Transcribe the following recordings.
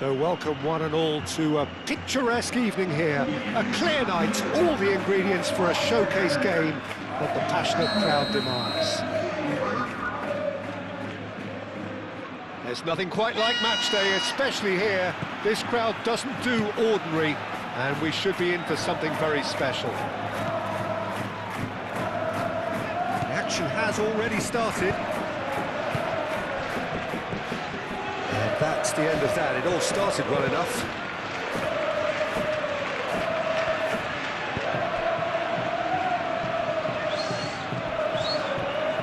So welcome one and all to a picturesque evening here. A clear night, all the ingredients for a showcase game that the passionate crowd demands. There's nothing quite like match day, especially here. This crowd doesn't do ordinary, and we should be in for something very special. The action has already started. And that's the end of that. It all started well enough.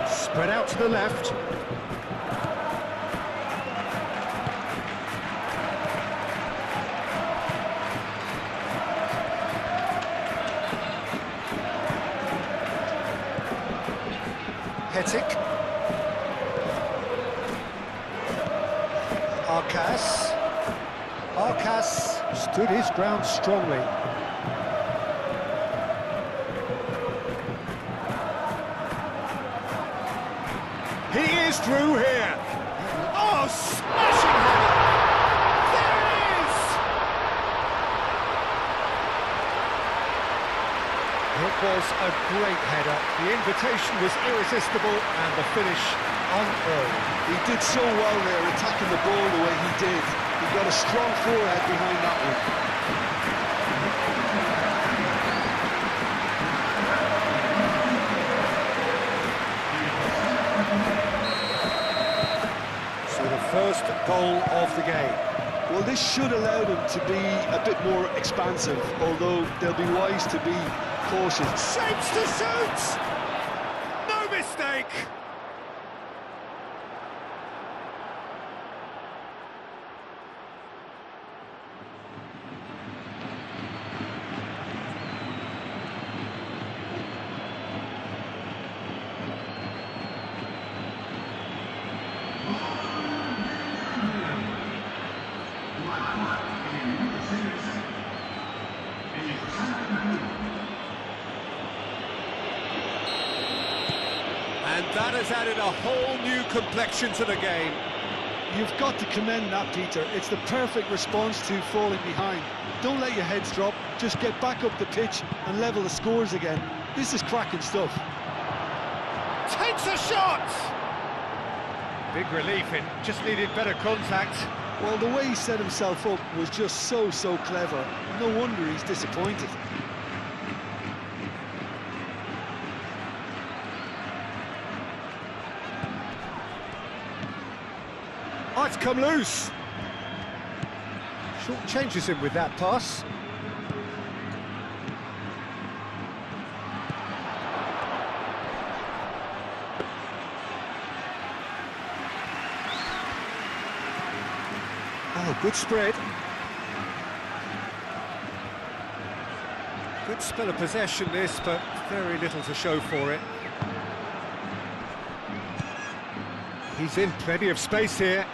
Spread out to the left. Hetic. Arcas stood his ground strongly. He is through here. Oh, smashing header! There it is! It was a great header. The invitation was irresistible and the finish unearned. He did so well there, attacking the ball the way he did. He got a strong forehead behind that one. So the first goal of the game. Well, this should allow them to be a bit more expansive, although they'll be wise to be cautious. Shapes to shoot! No mistake! And that has added a whole new complexion to the game. You've got to commend that, Peter. It's the perfect response to falling behind. Don't let your heads drop, just get back up the pitch and level the scores again. This is cracking stuff. Takes a shot! Big relief, it just needed better contact. Well, the way he set himself up was just so clever. No wonder he's disappointed. Oh, it's come loose. Short changes him with that pass. Oh, good spread. Good spell of possession this, but very little to show for it. He's in plenty of space here.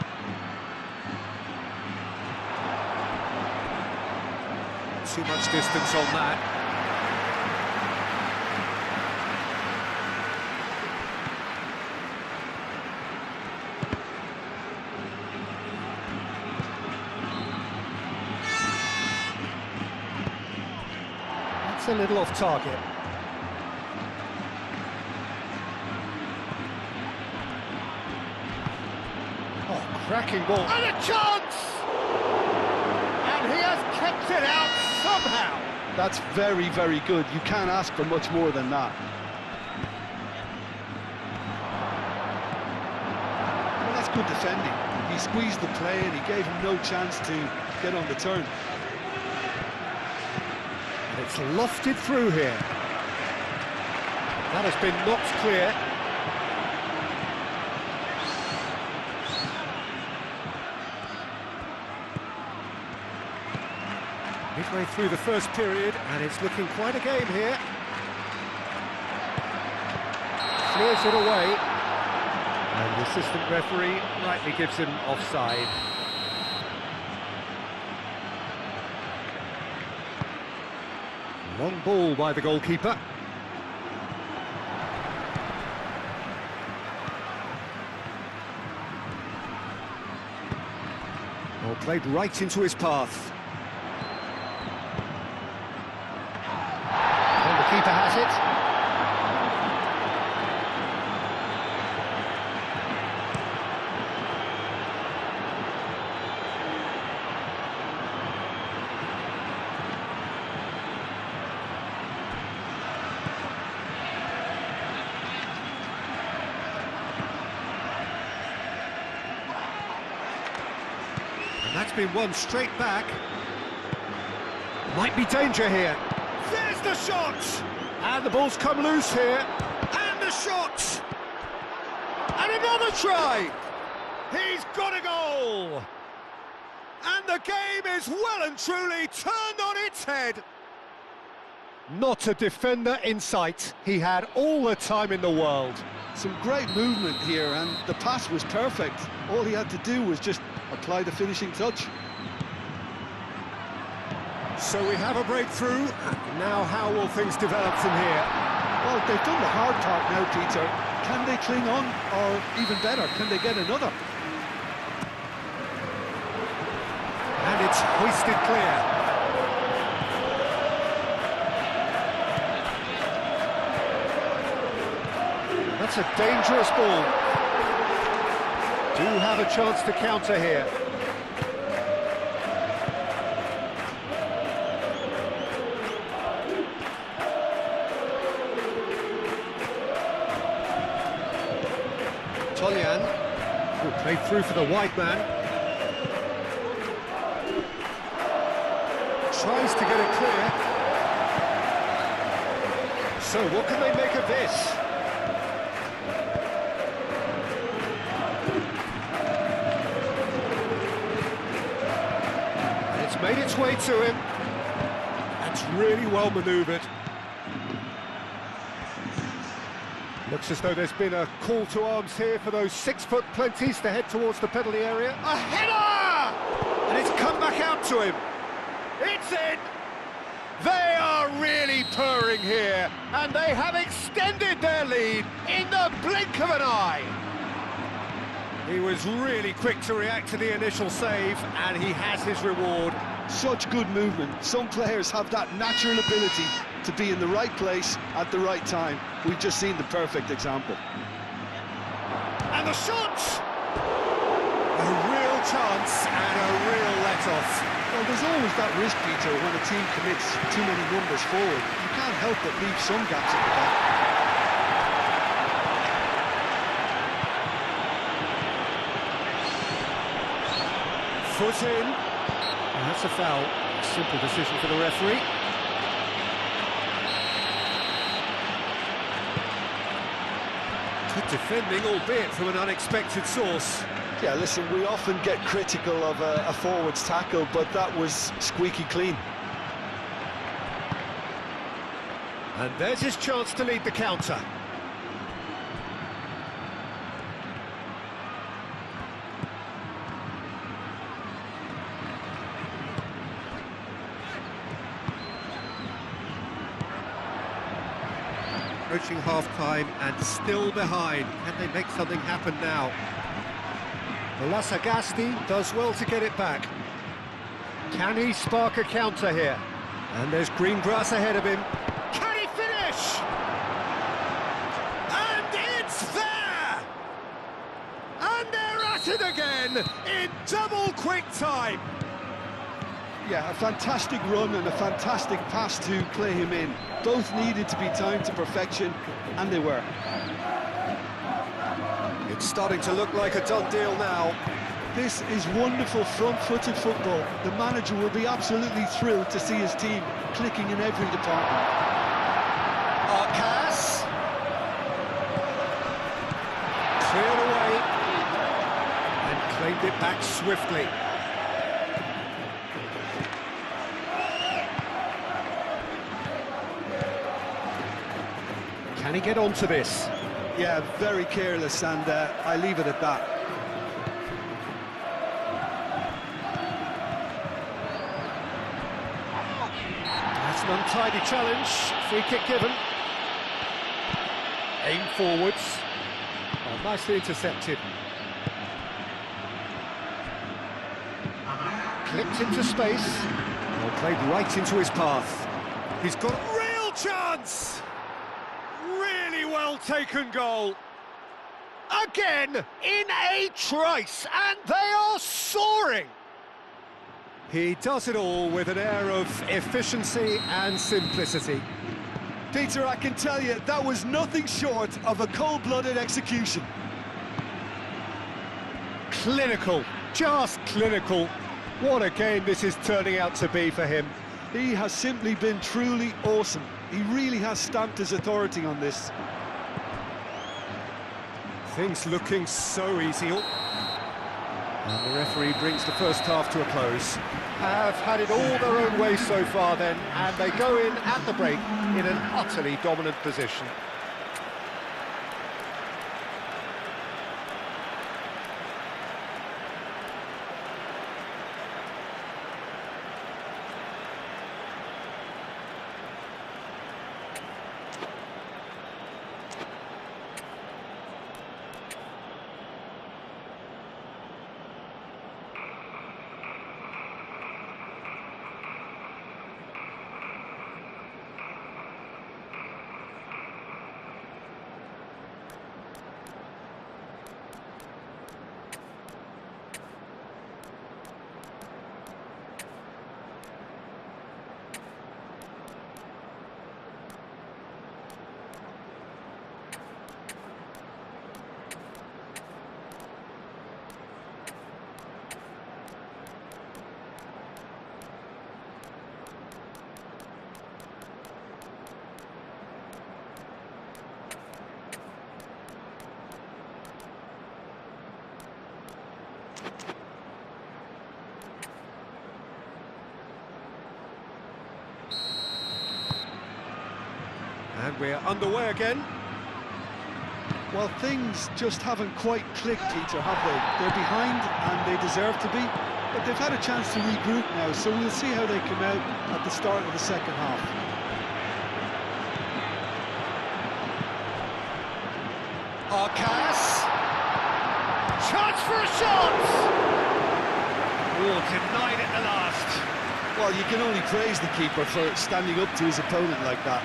Too much distance on that. That's a little off target. Oh, cracking ball. And a chance! And he has kept it out somehow. That's very good. You can't ask for much more than that. Well, that's good defending. He squeezed the play and he gave him no chance to get on the turn. And it's lofted through here. That has been knocked clear. Midway through the first period, and it's looking quite a game here. Clears it away. And the assistant referee rightly gives him offside. Long ball by the goalkeeper. Well, played right into his path. And the keeper has it. That's been won straight back. Might be danger here. There's the shot! And the ball's come loose here. And the shot! And another try! He's got a goal! And the game is well and truly turned on its head. Not a defender in sight. He had all the time in the world. Some great movement here, and the pass was perfect. All he had to do was just apply the finishing touch. So we have a breakthrough. Now how will things develop from here? Well, they've done the hard part now, Peter. Can they cling on, or even better, can they get another? And it's hoisted clear. That's a dangerous ball. Do have a chance to counter here. Tolyan will play through for the wide man. Tries to get it clear. So what can they make of this? Made its way to him. That's really well manoeuvred. Looks as though there's been a call to arms here for those 6-foot plenties to head towards the penalty area. A header! And it's come back out to him. It's in! They are really purring here, and they have extended their lead in the blink of an eye. He was really quick to react to the initial save, and he has his reward. Such good movement. Some players have that natural ability to be in the right place at the right time. We've just seen the perfect example. And the shot! A real chance and a real let-off. Well, there's always that risk, Peter, when a team commits too many numbers forward. You can't help but leave some gaps at the back. Foot in. And that's a foul. Simple decision for the referee. Good defending, albeit from an unexpected source. Yeah, listen, we often get critical of a forward's tackle, but that was squeaky clean. And there's his chance to lead the counter. Approaching half-time and still behind. Can they make something happen now? Well, Sagasti does well to get it back. Can he spark a counter here? And there's green grass ahead of him. Can he finish? And it's there! And they're at it again in double quick time. Yeah, a fantastic run and a fantastic pass to play him in. Both needed to be timed to perfection, and they were. It's starting to look like a done deal now. This is wonderful front-footed football. The manager will be absolutely thrilled to see his team clicking in every department. Arcas. Cleared away. And claimed it back swiftly. Can he get onto this? Yeah, very careless, and I leave it at that. That's an untidy challenge. Free kick given. Aim forwards. Oh, nicely intercepted. Flipped into space. Well, played right into his path. He's got a real chance! Really well taken goal. Again, in a trice, and they are soaring! He does it all with an air of efficiency and simplicity. Peter, I can tell you, that was nothing short of a cold-blooded execution. Clinical, just clinical. What a game this is turning out to be for him. He has simply been truly awesome. He really has stamped his authority on this. Things looking so easy. And the referee brings the first half to a close. Have had it all their own way so far then, and they go in at the break in an utterly dominant position. And we're underway again. Well, things just haven't quite clicked, Peter, have they? They're behind, and they deserve to be, but they've had a chance to regroup now, so we'll see how they come out at the start of the second half. Arcas! Chance for a shot! Oh, denied at the last. Well, you can only praise the keeper for standing up to his opponent like that.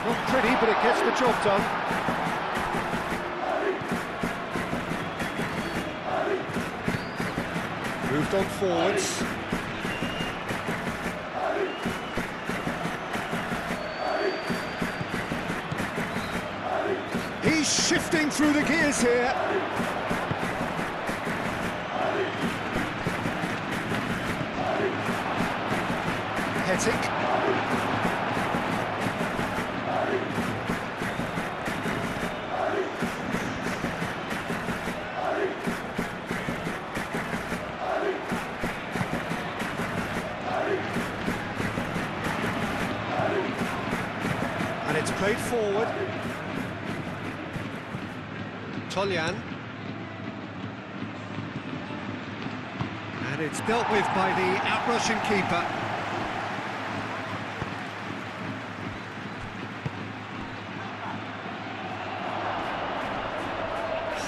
Not pretty, but it gets the job done. Moved on forwards. He's shifting through the gears here. Hetic. And it's played forward. Toljan. And it's dealt with by the out-rushing keeper.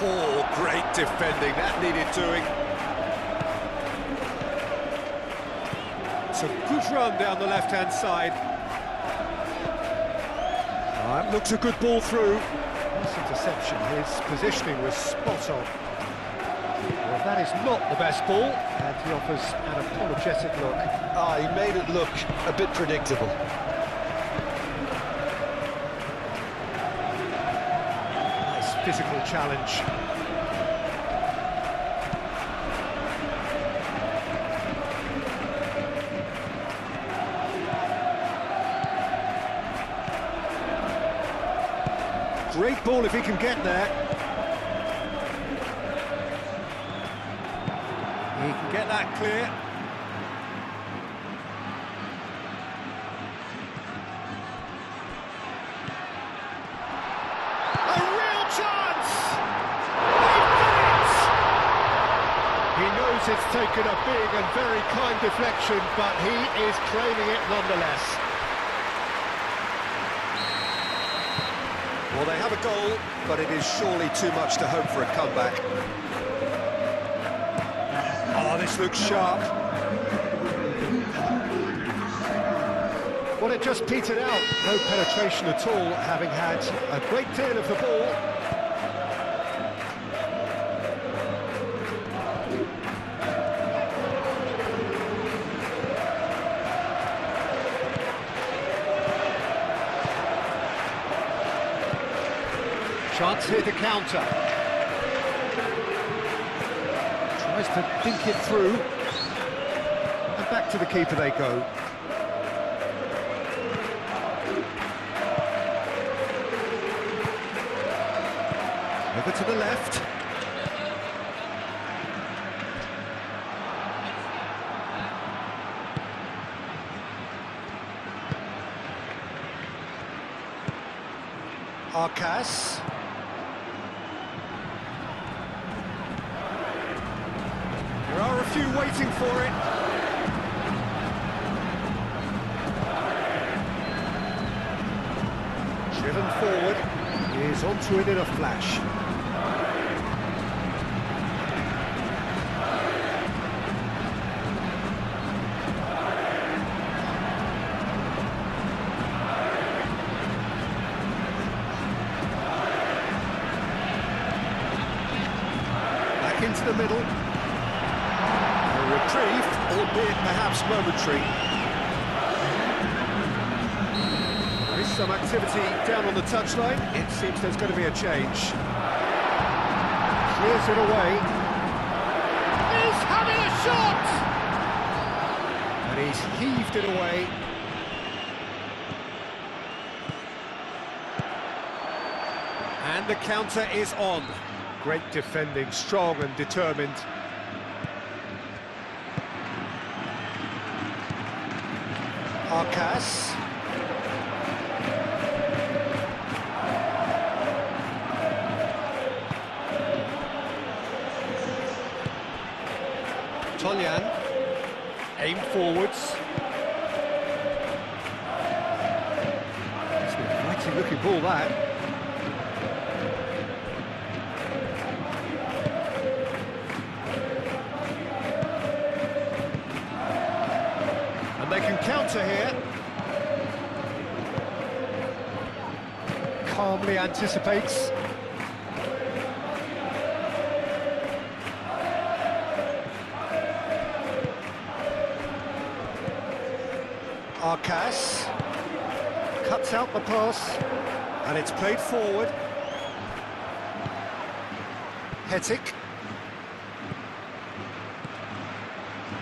Oh, great defending, that needed doing. It's a good run down the left-hand side. That looks a good ball through. Nice interception, his positioning was spot on. Well, that is not the best ball, and he offers an apologetic look. He made it look a bit predictable. Nice physical challenge. Great ball if he can get there. He can get that clear. A real chance! They've done it! He knows it's taken a big and very kind deflection, but he is claiming it nonetheless. Well, they have a goal, but it is surely too much to hope for a comeback. Oh, this looks sharp. Well, it just petered out. No penetration at all, having had a great deal of the ball. Chance here to counter. Tries to dink it through. And back to the keeper they go. Over to the left. Arcas. There are a few waiting for it. Driven forward. He is onto it in a flash. Back into the middle. A reprieve, albeit perhaps momentary. There is some activity down on the touchline. It seems there's going to be a change. Clears it away. He's having a shot! And he's heaved it away. And the counter is on. Great defending, strong and determined. Arcas. Toljan. Aim forwards. It's an inviting looking ball, that. And they can counter here. Calmly anticipates. Arcas cuts out the pass, and it's played forward. Hetic.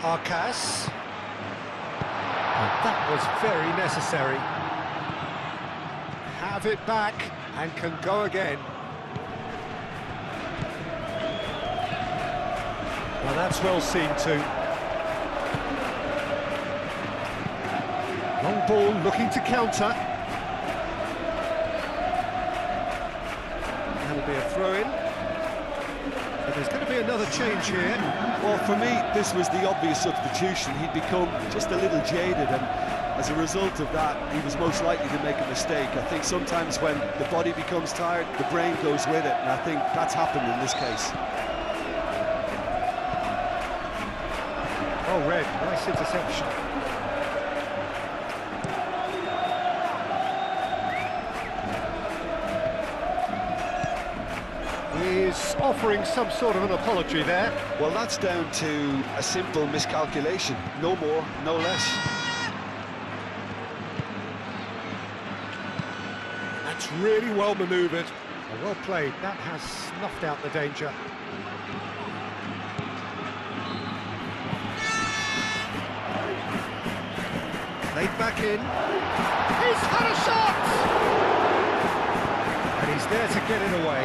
Arcas. That was very necessary. Have it back and can go again. Well, that's well seen too. Long ball looking to counter. That'll be a throw-in. But there's going to be another change here. Well, for me, this was the obvious substitution. He'd become just a little jaded, and as a result of that, he was most likely to make a mistake. I think sometimes when the body becomes tired, the brain goes with it, and I think that's happened in this case. Oh, Red, nice interception. Is offering some sort of an apology there. Well, that's down to a simple miscalculation. No more, no less. That's really well manoeuvred. Well played. That has snuffed out the danger. Laid back in. He's had a shot! And he's there to get it away.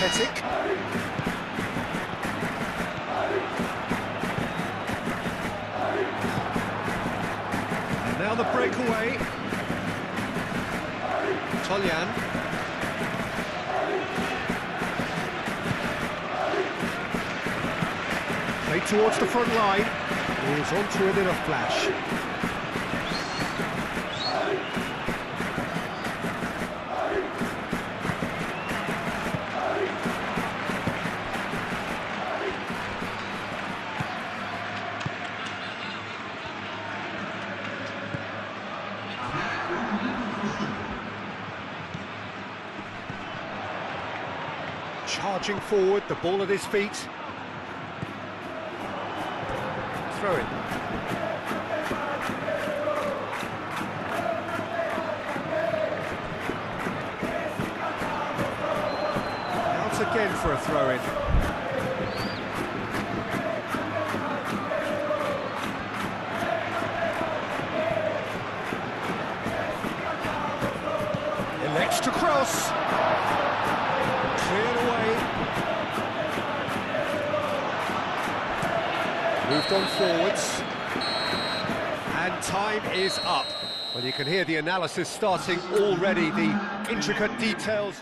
Hetic. And now the breakaway. Toljan. Played towards the front line. He's onto it in a flash. Charging forward, the ball at his feet. Throw it. Out again for a throw-in. Elects to cross. Cleared away. Moved on forwards. And time is up. Well, you can hear the analysis starting already, the intricate details.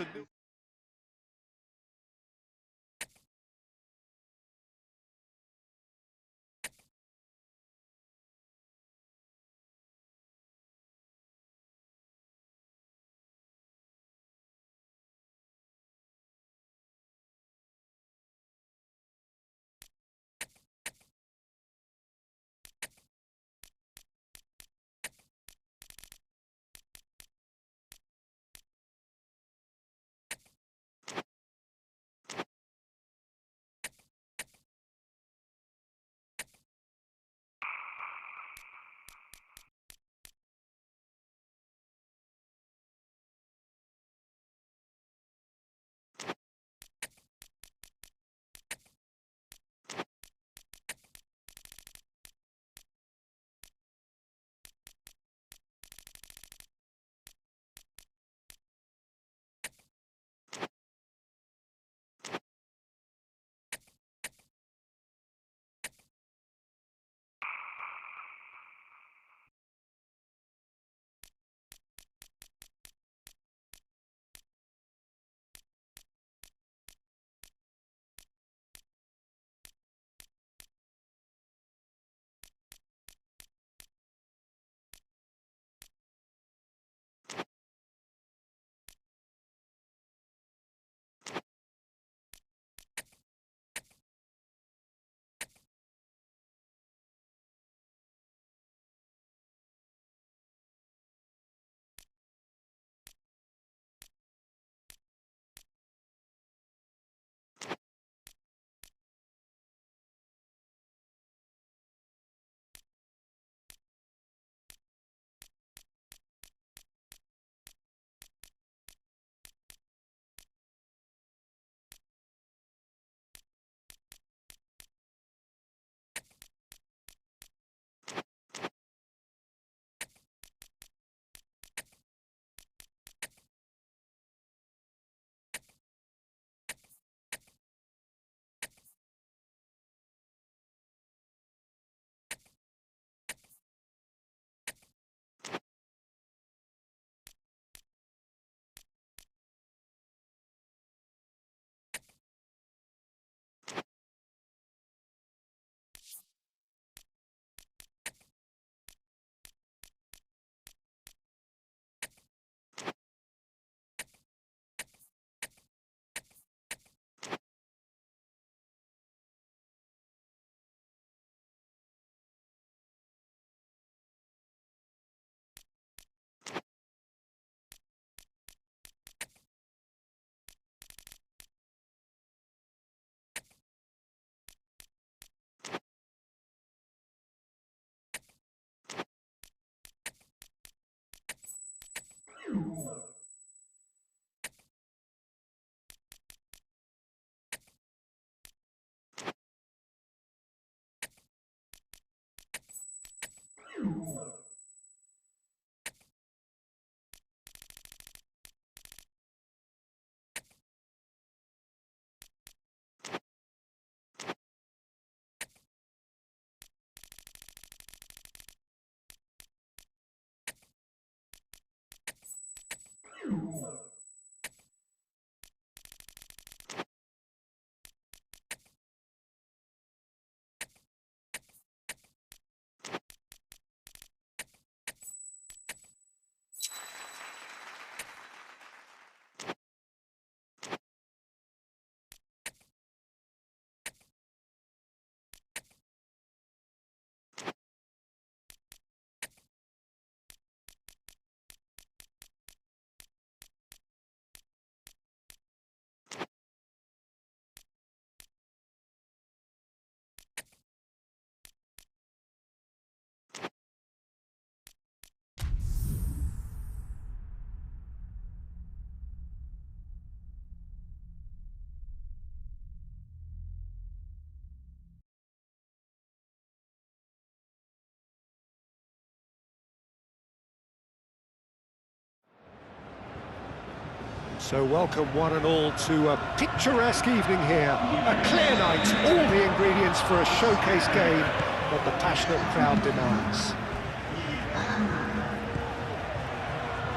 So welcome one and all to a picturesque evening here. A clear night, all the ingredients for a showcase game that the passionate crowd demands.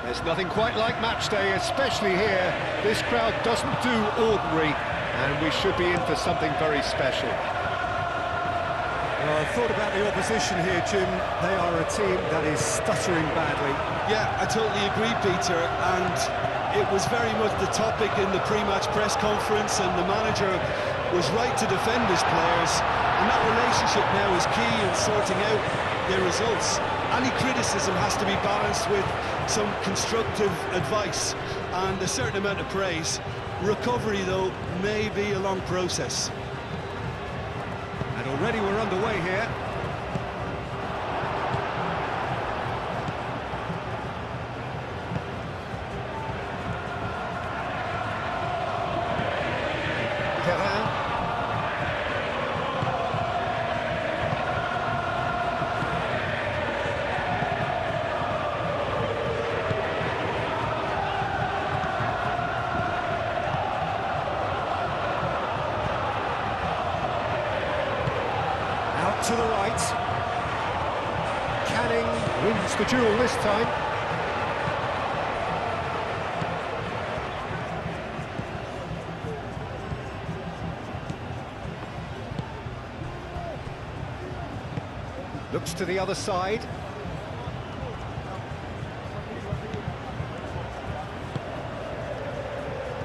There's nothing quite like match day, especially here. This crowd doesn't do ordinary, and we should be in for something very special. Well, I thought about the opposition here, Jim. They are a team that is stuttering badly. Yeah, I totally agree, Peter, and it was very much the topic in the pre-match press conference, and the manager was right to defend his players, and that relationship now is key in sorting out their results. Any criticism has to be balanced with some constructive advice and a certain amount of praise. Recovery, though, may be a long process. And already we're underway here. Perrin. Out to the right. Canning wins the duel this time. Looks to the other side.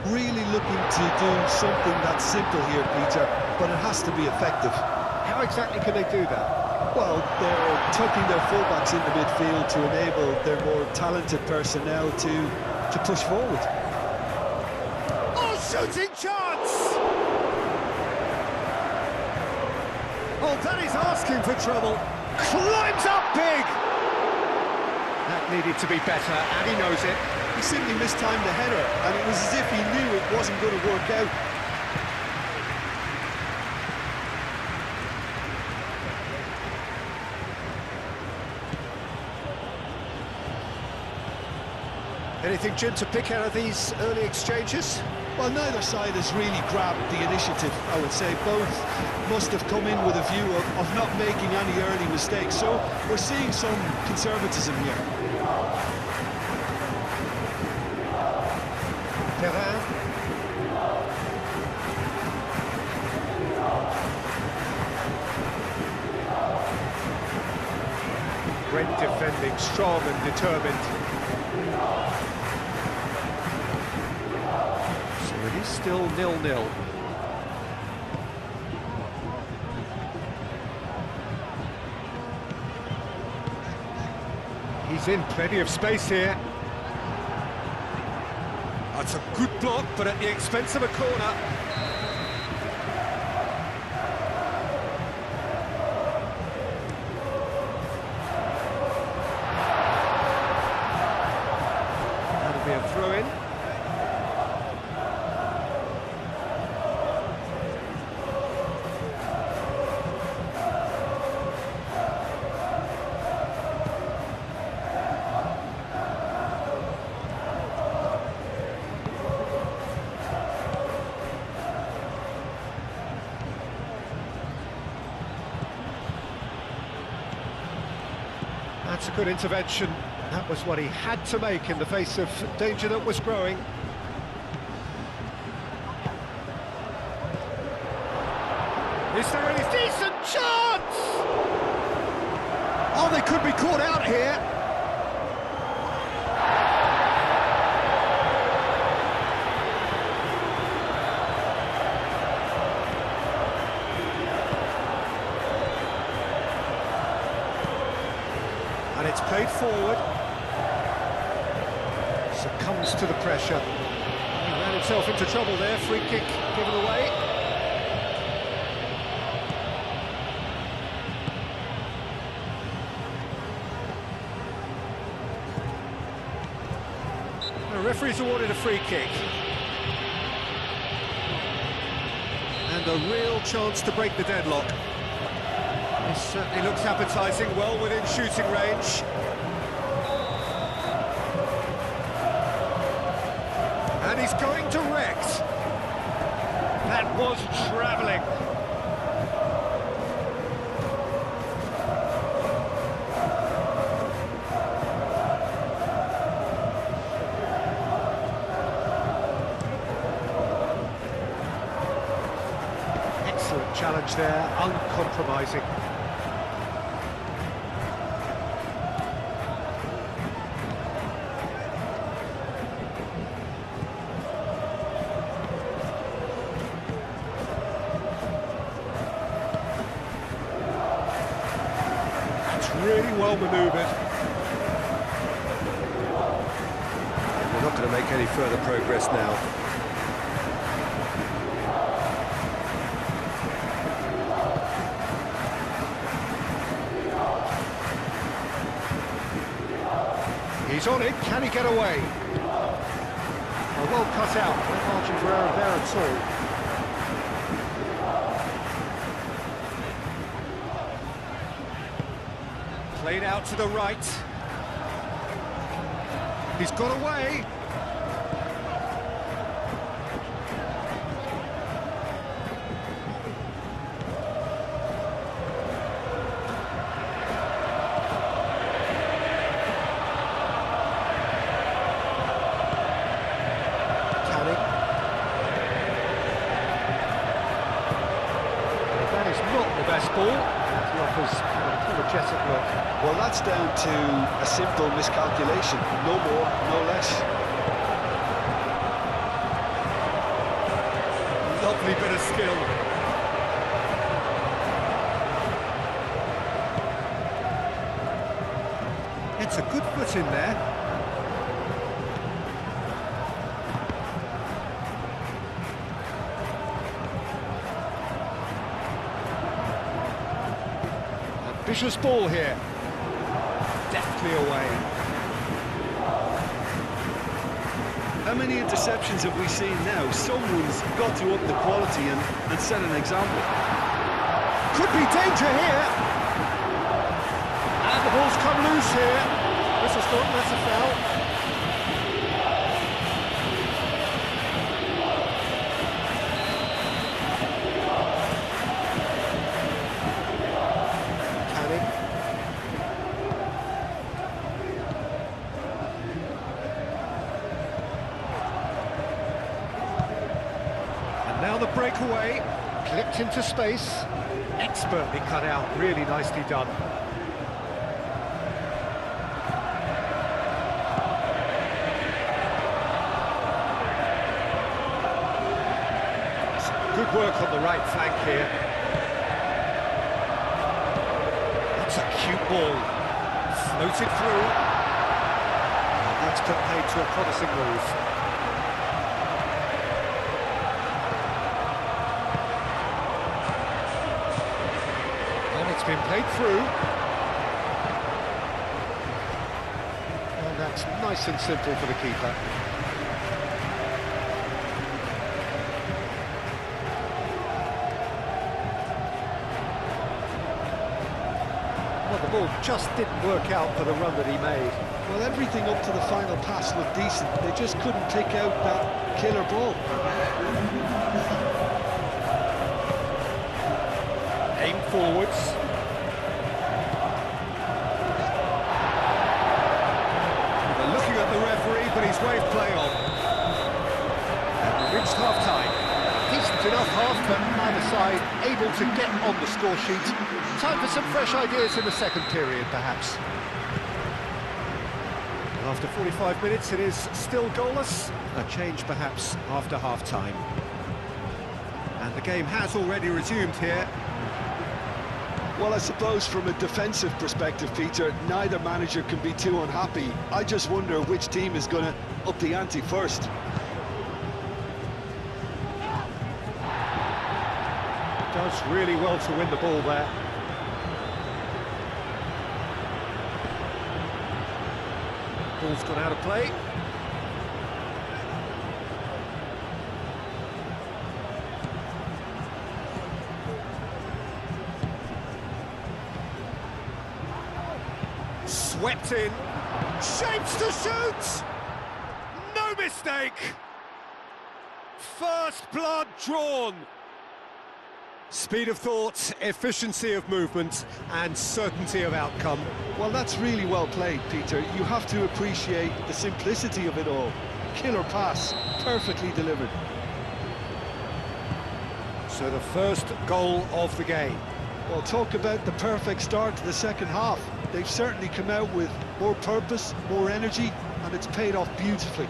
Really looking to do something that's simple here, Peter, but it has to be effective. How exactly can they do that? Well, they're tucking their fullbacks into midfield to enable their more talented personnel to push forward. Oh, shooting chance! Oh, that is asking for trouble. Climbs up big! That needed to be better, and he knows it. He simply mistimed the header, and it was as if he knew it wasn't going to work out. Anything, Jim, to pick out of these early exchanges? Well, neither side has really grabbed the initiative, I would say. Both must have come in with a view of not making any early mistakes. So we're seeing some conservatism here. Perrin. Great defending, strong and determined. So it is still 0-0. He's in plenty of space here. That's a good block, but at the expense of a corner. That'll be a throw-in. That's a good intervention. That was what he had to make in the face of danger that was growing. Is there any decent chance? Oh, they could be caught out here. And it's played forward. Succumbs to the pressure. He ran himself into trouble there. Free kick given away. The referee's awarded a free kick. And a real chance to break the deadlock. This certainly looks appetising, well within shooting range. And he's going direct. That was travelling. Excellent challenge there, uncompromising. Really well manoeuvred. We're not going to make any further progress now. He's on it, can he get away? Well cut out, no margin for error there at all. Played out to the right. He's got away. Canning. That is not the best ball. He offers an apologetic look. Well, that's down to a simple miscalculation, no more, no less. Lovely bit of skill. It's a good foot in there. Ambitious ball here. Deftly away. How many interceptions have we seen now? Someone's got to up the quality and set an example. Could be danger here. And the ball's come loose here. This is not, that's a foul. Canning. Now the breakaway, clipped into space, expertly cut out, really nicely done. Some good work on the right flank here. That's a cute ball, floated through. And that's compared to a promising move. It's been played through. And that's nice and simple for the keeper. Well, the ball just didn't work out for the run that he made. Well, everything up to the final pass looked decent. They just couldn't take out that killer ball. Aim forwards. They're looking at the referee, but he's waved play on. And we reached half-time. Decent enough half, but neither side able to get on the score sheet. Time for some fresh ideas in the second period, perhaps. After 45 minutes, it is still goalless. A change, perhaps, after half-time. And the game has already resumed here. Well, I suppose from a defensive perspective, Peter, neither manager can be too unhappy. I just wonder which team is going to up the ante first. Does really well to win the ball there. Ball's gone out of play. Swept in, shapes to shoot! No mistake! First blood drawn. Speed of thought, efficiency of movement, and certainty of outcome. Well, that's really well played, Peter. You have to appreciate the simplicity of it all. Killer pass, perfectly delivered. So the first goal of the game. Well, talk about the perfect start to the second half. They've certainly come out with more purpose, more energy, and it's paid off beautifully.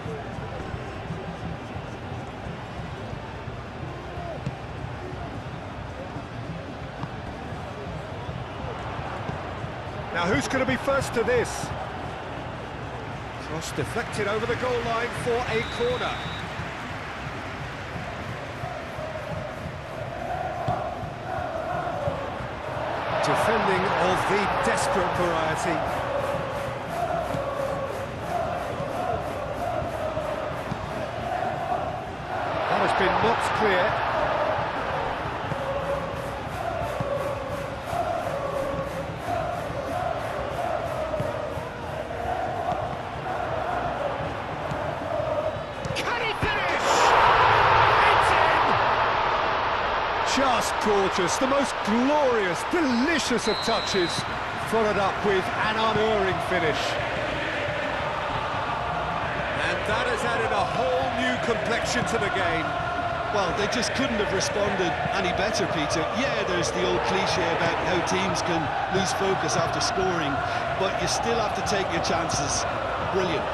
Now who's going to be first to this? Cross deflected over the goal line for a corner. Defending of the desperate variety. That has been knocked clear. Just gorgeous, the most glorious, delicious of touches, followed up with an unerring finish. And that has added a whole new complexion to the game. Well, they just couldn't have responded any better, Peter. Yeah, there's the old cliche about how teams can lose focus after scoring, but you still have to take your chances. Brilliant.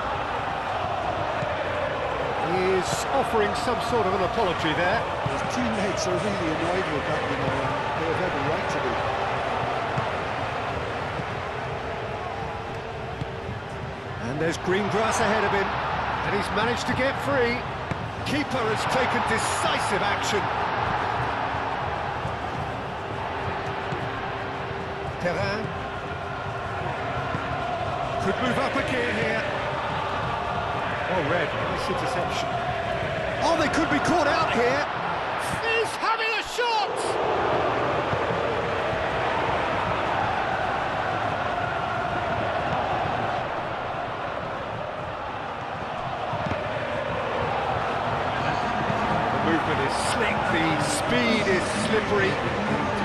He is offering some sort of an apology there. His teammates are really annoyed with that, you know, and they have every right to be. And there's green grass ahead of him, and he's managed to get free. Keeper has taken decisive action. Perrin could move up a gear here. Oh, red, nice interception. Oh, they could be caught out here. He's having a shot! The movement is slick, the speed is slippery.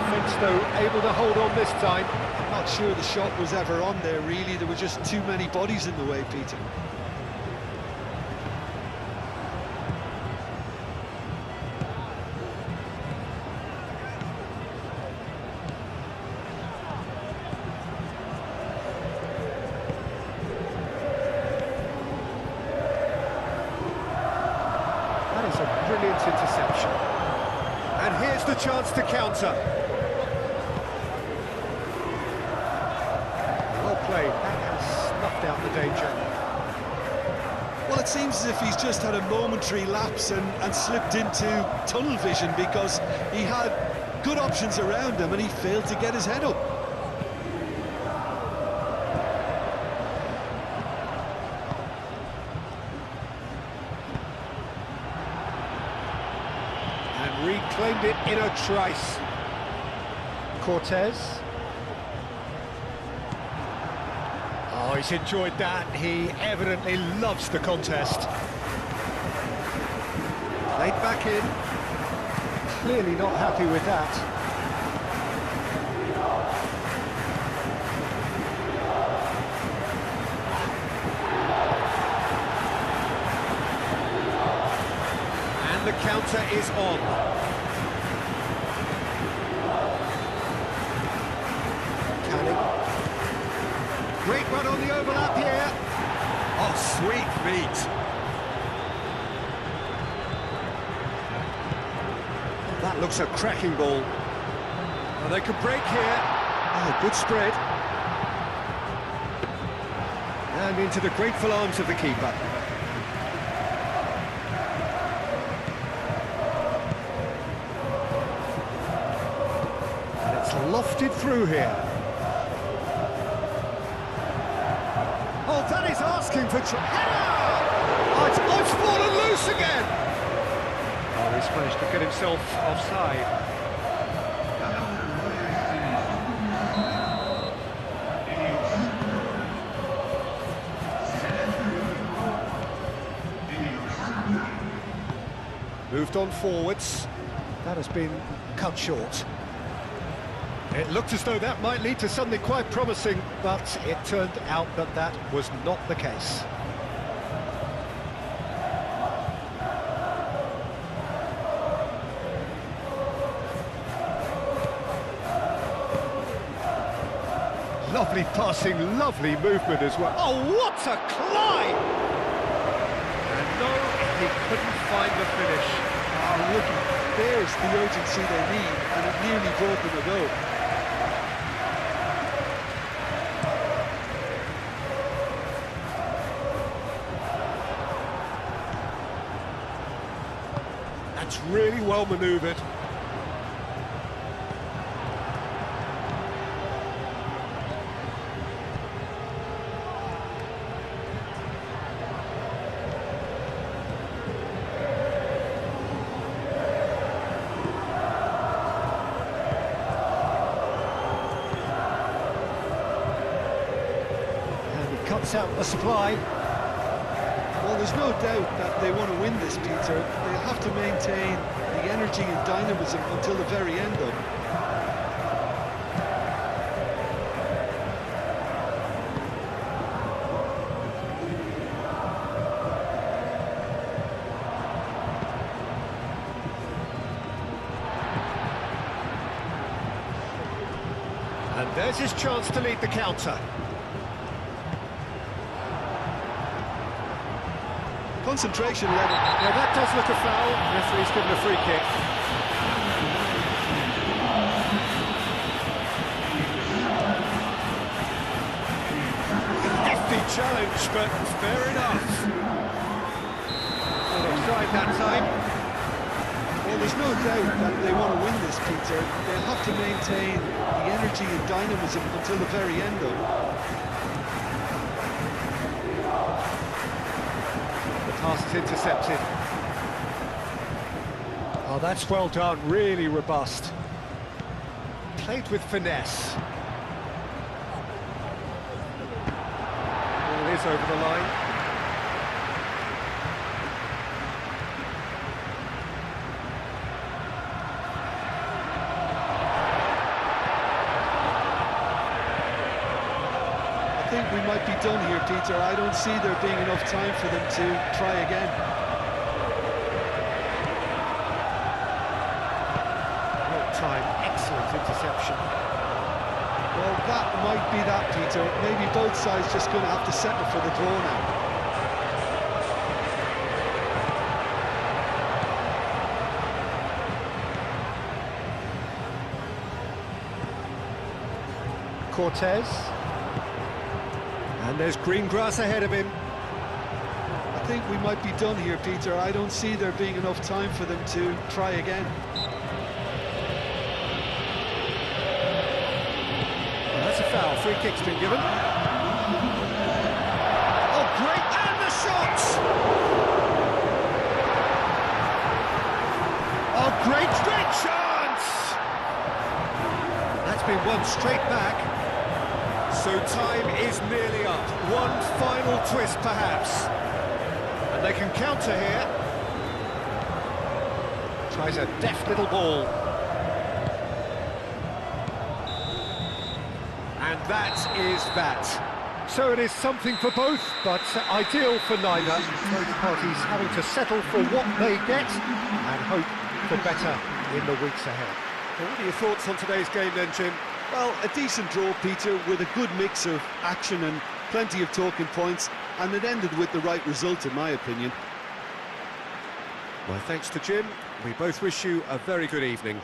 Defence, though, able to hold on this time. I'm not sure the shot was ever on there, really. There were just too many bodies in the way, Peter. Brilliant interception. And here's the chance to counter. Well played. That has snuffed out the danger. Well, it seems as if he's just had a momentary lapse and slipped into tunnel vision, because he had good options around him and he failed to get his head up. Reclaimed it in a trice. Cortez. Oh, he's enjoyed that. He evidently loves the contest. Played back in. Clearly not happy with that. And the counter is on. Great run on the overlap here. Oh, sweet feet. That looks a cracking ball. Oh, they could break here. Oh, good spread. And into the grateful arms of the keeper. And it's lofted through here. Oh, that is asking for oh, it's fallen loose again! Oh, he's managed to get himself offside. moved on forwards. That has been cut short. It looked as though that might lead to something quite promising, but it turned out that that was not the case. Lovely passing, lovely movement as well. Oh, what a climb! And no, he couldn't find the finish. Oh, look, there's the urgency they need, and it nearly brought them a goal. That's really well manoeuvred. Cuts out the supply. Well, there's no doubt that they want to win this, Peter. They'll have to maintain the energy and dynamism until the very end of it. And there's his chance to lead the counter. Concentration level. Yeah, that does look a foul. Referee's given a free kick. Hefty challenge, but fair enough. Well, they tried that time. Well, there's no doubt that they want to win this, Peter. They'll have to maintain the energy and dynamism until the very end of it. Pass is intercepted. Oh, that's well done, really robust. Played with finesse. Ball is over the line. I think we might be done here, Peter. I don't see there being enough time for them to try again. Well time, excellent interception. Well, that might be that, Peter. Maybe both sides just going to have to settle for the draw now. Cortez. And there's green grass ahead of him. I think we might be done here, Peter. I don't see there being enough time for them to try again. Well, that's a foul. Free kick's been given. Oh, great! And the shot! Oh, great chance! That's been won straight back. So time is nearly up. One final twist, perhaps. And they can counter here. Tries a deft little ball. And that is that. So it is something for both, but ideal for neither. Both parties having to settle for what they get and hope for better in the weeks ahead. Well, what are your thoughts on today's game then, Jim? Well, a decent draw, Peter, with a good mix of action and plenty of talking points, and it ended with the right result, in my opinion. Well, thanks to Jim. We both wish you a very good evening.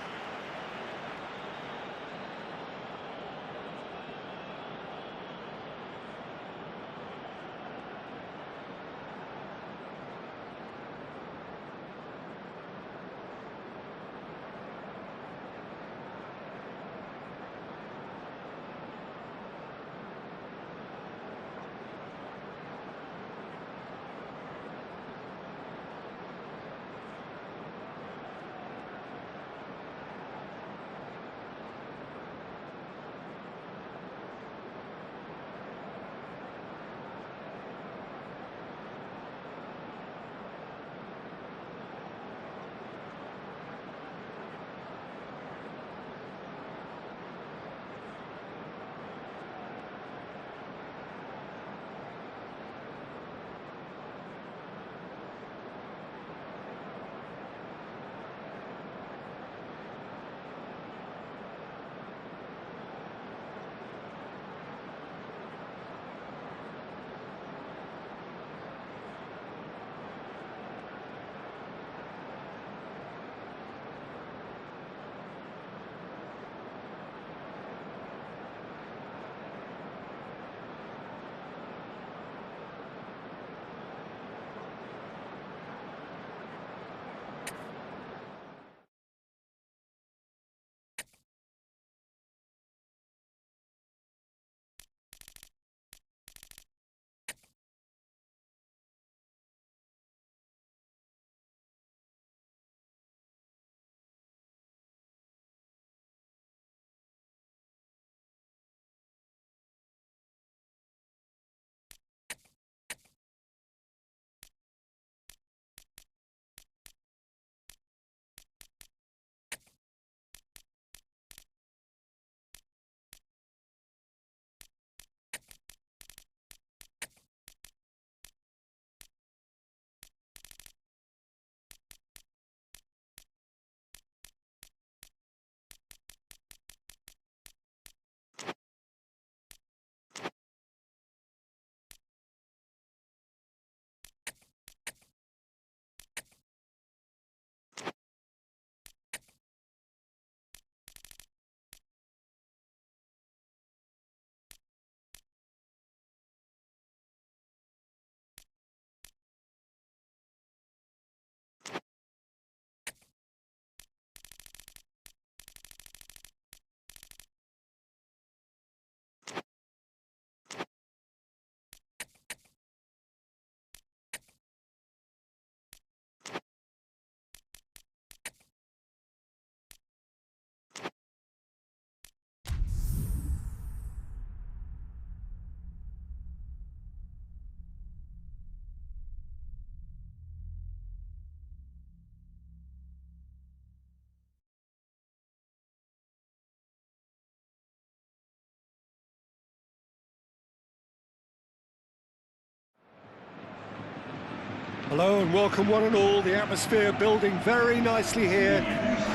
Hello and welcome one and all. The atmosphere building very nicely here.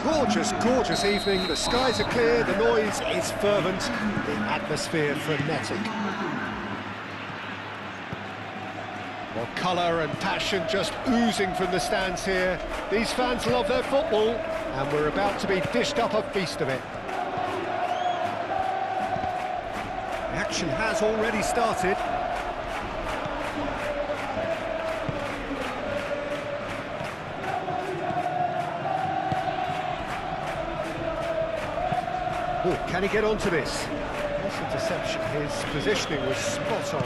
Gorgeous, gorgeous evening. The skies are clear, the noise is fervent, the atmosphere frenetic. Well, colour and passion just oozing from the stands here. These fans love their football, and we're about to be dished up a feast of it. The action has already started. Oh, can he get onto this? This interception, his positioning was spot on.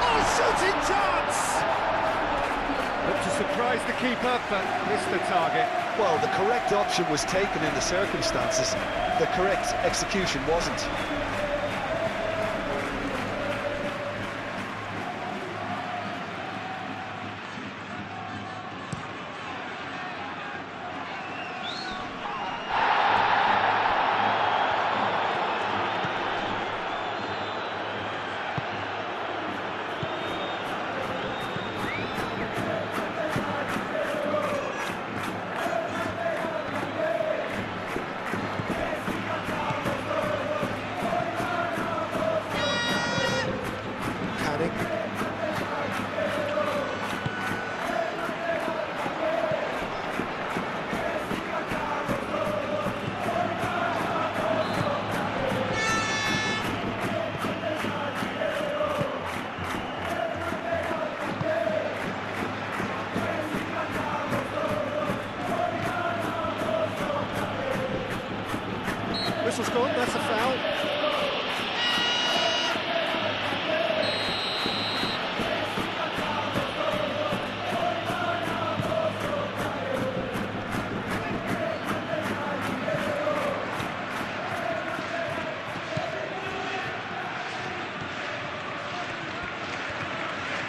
Oh, shooting chance! Looked to surprise the keeper, but missed the target. Well, the correct option was taken in the circumstances. The correct execution wasn't. Whistle's gone, that's a foul.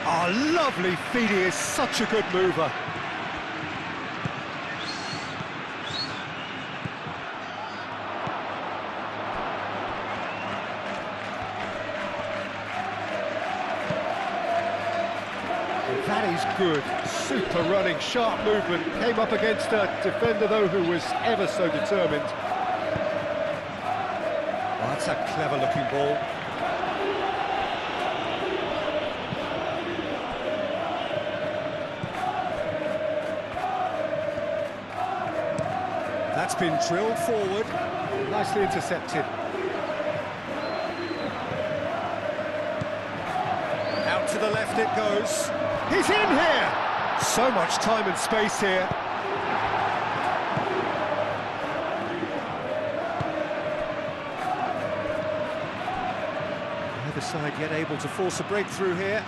Oh, lovely feed, he is such a good mover. That is good, super running, sharp movement, came up against a defender though who was ever so determined. Oh, that's a clever looking ball. That's been drilled forward, nicely intercepted. Out to the left it goes. He's in here! So much time and space here. Neither side yet able to force a breakthrough here.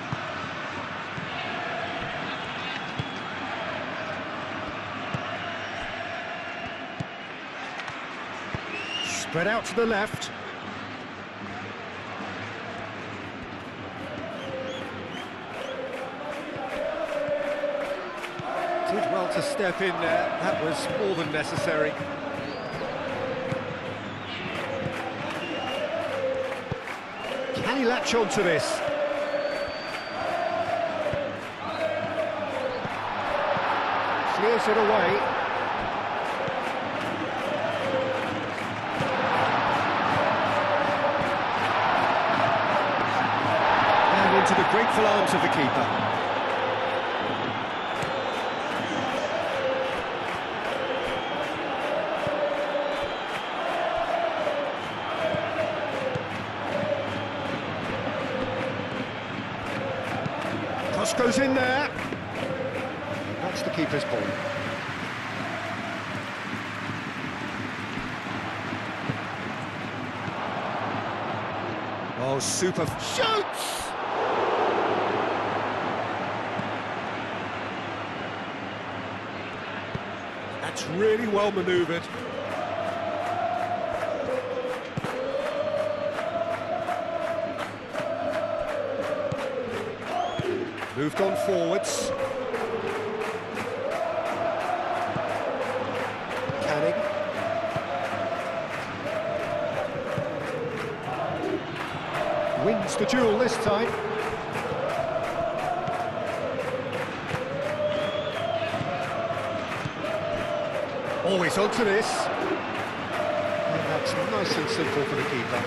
Spread out to the left. Did well to step in there, that was more than necessary. Can he latch on to this? Clears it away. And into the grateful arms of the keeper. Goes in there. That's the keeper's ball. Oh, super shoots! That's really well manoeuvred. Moved on forwards. Canning. wants the duel this time. Always onto this. And that's nice and simple for the keeper.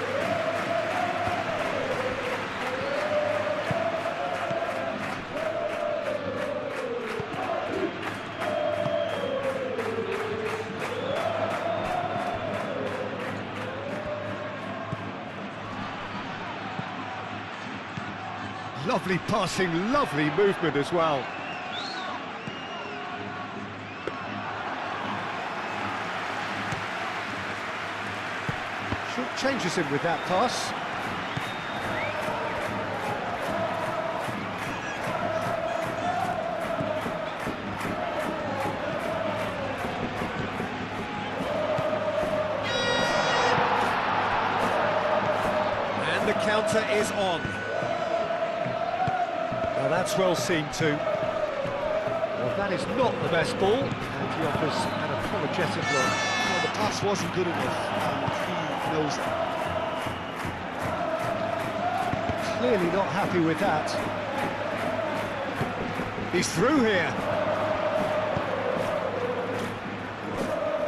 Lovely passing, lovely movement as well. Changes him with that pass. And the counter is on. Now that's well seen too. Well, that is not the best ball, and he offers an apologetic look. Well, the pass wasn't good enough, and he knows that. Clearly not happy with that. He's through here.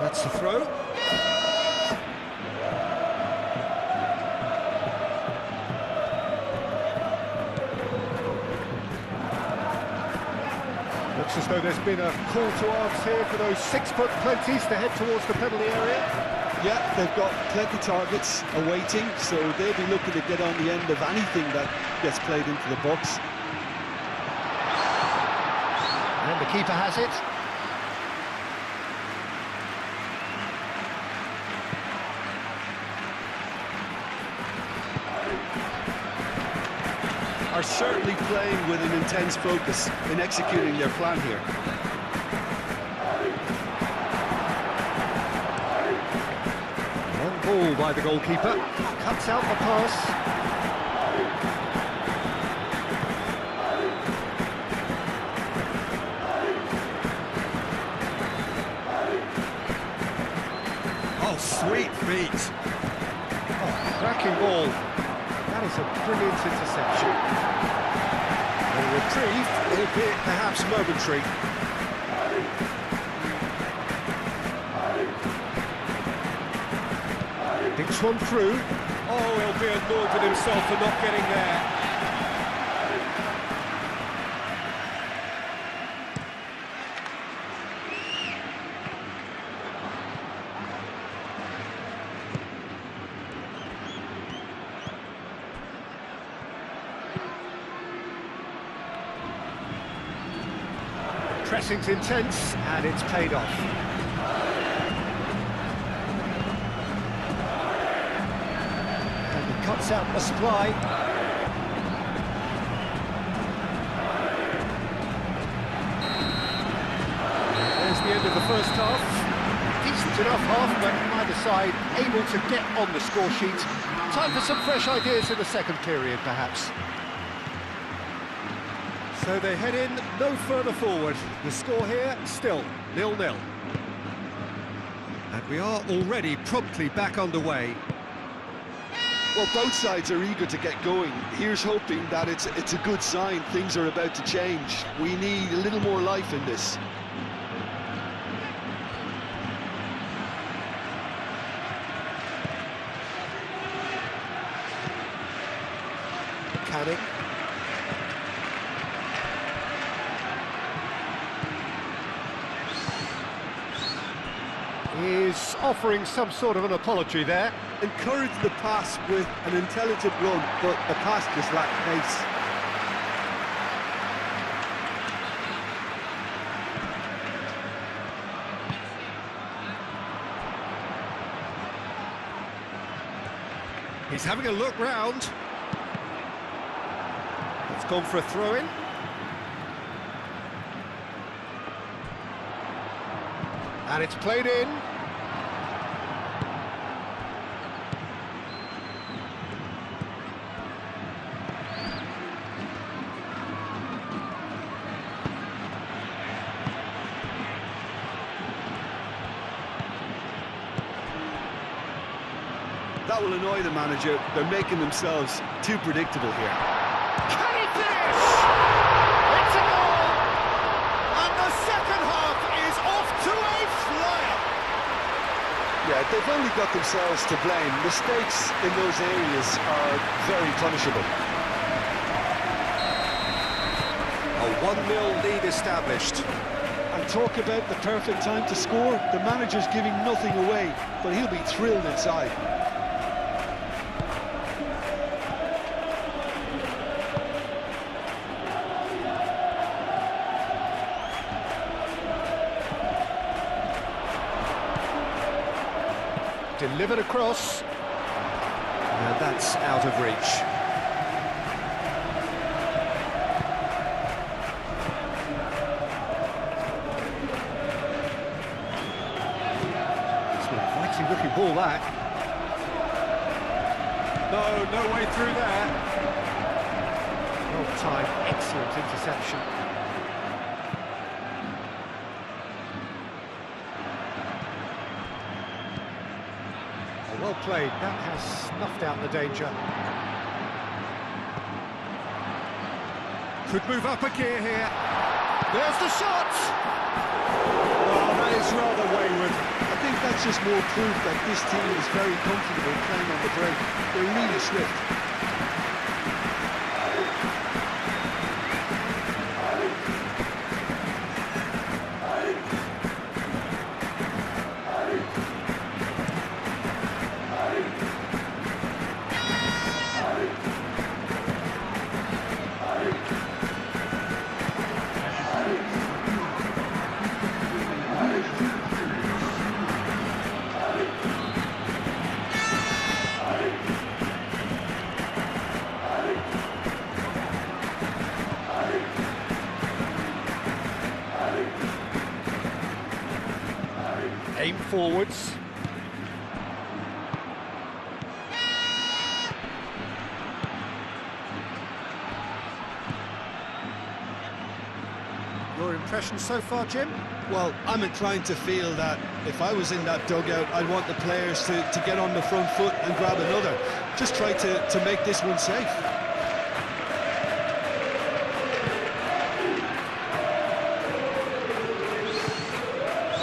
That's the throw. Looks as though there's been a call to arms here for those 6-foot plenties to head towards the penalty area. Yeah, they've got plenty targets awaiting, so they'll be looking to get on the end of anything that gets played into the box. And the keeper has it. Are certainly playing with an intense focus in executing their plan here. Ball by the goalkeeper, cuts out the pass. Oh, sweet feet. Oh, cracking ball. That is a brilliant interception. A reprieve, albeit perhaps momentary. Thinks one through. Oh, he'll be annoyed with himself for not getting there. Pressing's intense, and it's paid off. Cuts out the supply. There's the end of the first half. Decent enough half, but neither side able to get on the score sheet. Time for some fresh ideas in the second period, perhaps. So they head in no further forward. The score here, still 0-0. And we are already promptly back underway. Well, both sides are eager to get going. Here's hoping that it's a good sign. Things are about to change. We need a little more life in this. Canning. Is offering some sort of an apology there. Encourage the pass with an intelligent run, but the pass just lacked pace. He's having a look round. It's gone for a throw-in. And it's played in. That that will annoy the manager. They're making themselves too predictable here. Can he finish? It's a goal! And the second half is off to a flyer. Yeah, they've only got themselves to blame. Mistakes in those areas are very punishable. A 1-0 lead established. And talk about the perfect time to score. The manager's giving nothing away, but he'll be thrilled inside. Delivered across. And that's out of reach. Looking ball that. No way through there. Well timed, excellent interception. Well played, that has snuffed out the danger. Could move up a gear here. There's the shot! Oh, that is rather wayward. I think that's just more proof that this team is very comfortable playing on the break. They're really swift. Aim forwards. Your impression so far, Jim? Well, I'm inclined to feel that if I was in that dugout, I'd want the players to get on the front foot and grab another. Just try to make this one safe.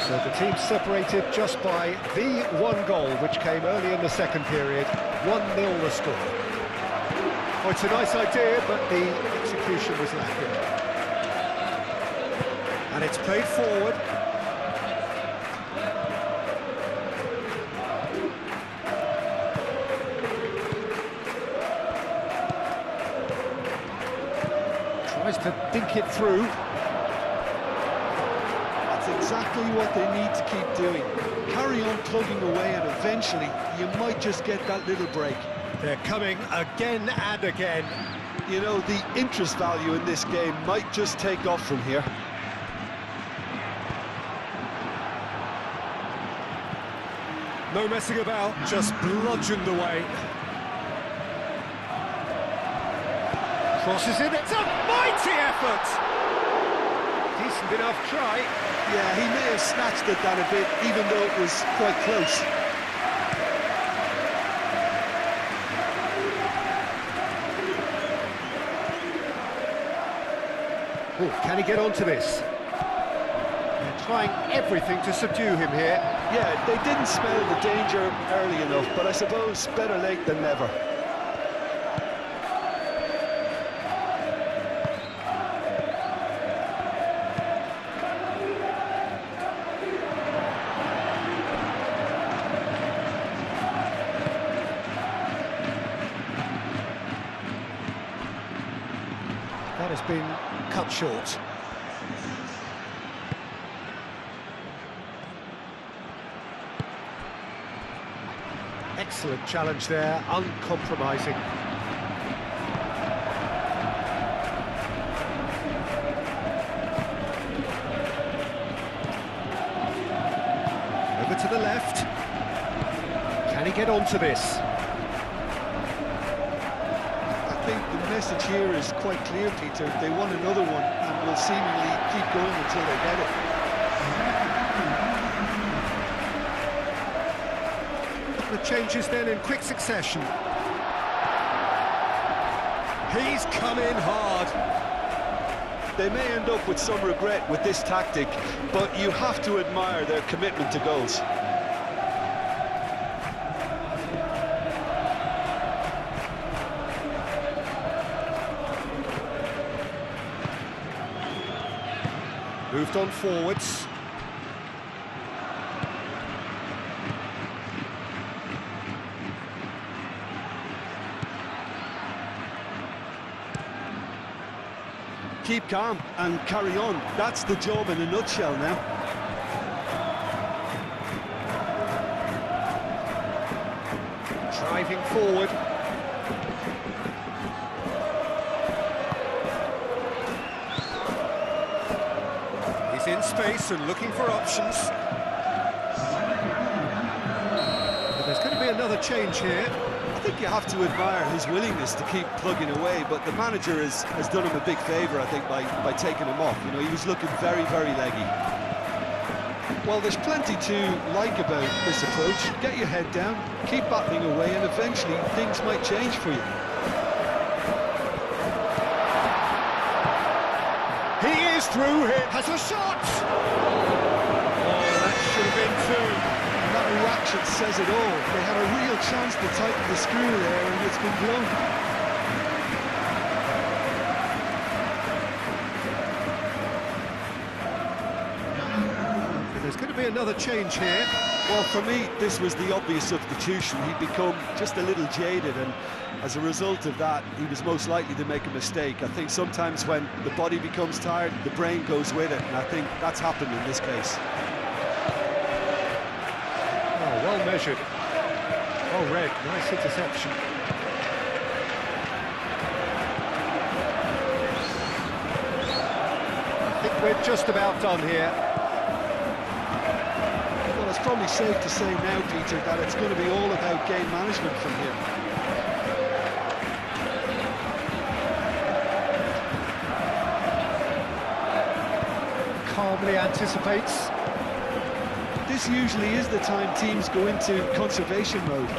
So the team separated just by the one goal, which came early in the second period. 1-0 the score. Oh, it's a nice idea, but the execution was lacking. And it's played forward. Tries to dink it through. Exactly what they need to keep doing. Carry on plugging away and eventually you might just get that little break. They're coming again and again. You know, the interest value in this game might just take off from here. No messing about, just bludgeoned away. Crosses in, it's a mighty effort! Decent enough try. Yeah, he may have snatched at that a bit, even though it was quite close. Oh, can he get onto this? They're trying everything to subdue him here. Yeah, they didn't smell the danger early enough, but I suppose better late than never. That has been cut short. Excellent challenge there, uncompromising. Over to the left. Can he get onto this? I think the message here is quite clear, Peter. They want another one and will seemingly keep going until they get it. couple of changes then in quick succession. He's come in hard. They may end up with some regret with this tactic, but you have to admire their commitment to goals. Moved on forwards. Keep calm and carry on. That's the job in a nutshell now. Driving forward. He's in space and looking for options. But there's going to be another change here. I think you have to admire his willingness to keep plugging away, but the manager has done him a big favour, I think, by taking him off. You know, he was looking very, very leggy. Well, there's plenty to like about this approach. Get your head down, keep battling away, and eventually things might change for you. He is through here. Has a shot! Oh, that should have been two. That reaction says it all. They had a real chance to tighten the screw there, and it's been blown. There's going to be another change here. Well, for me, this was the obvious substitution. He'd become just a little jaded, and as a result of that, he was most likely to make a mistake. I think sometimes when the body becomes tired, the brain goes with it, and I think that's happened in this case. Oh, well measured. Oh, Red, nice interception. I think we're just about done here. Well, it's probably safe to say now, Peter, that it's going to be all about game management from here. Calmly anticipates. This usually is the time teams go into conservation mode.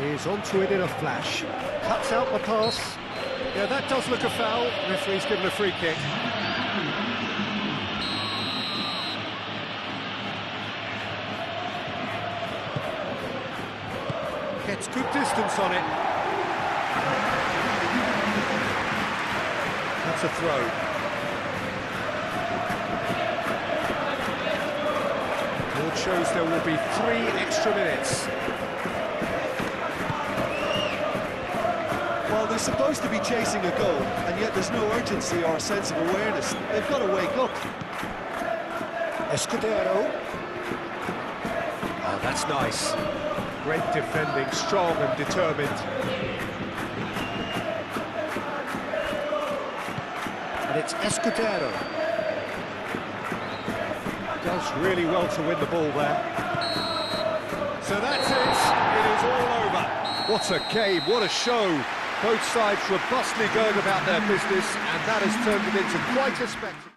He's onto it in a flash. Cuts out the pass. Yeah, that does look a foul. Referee's given a free kick. Gets good distance on it. That's a throw. Board shows there will be 3 extra minutes. Well, they're supposed to be chasing a goal, and yet there's no urgency or sense of awareness. They've got to wake up. Escudero. Oh, that's nice. Great defending, strong and determined. And it's Escudero. Does really well to win the ball there. So that's it. It is all over. What a game, what a show. Both sides robustly going about their business, and that has turned it into quite a spectacle.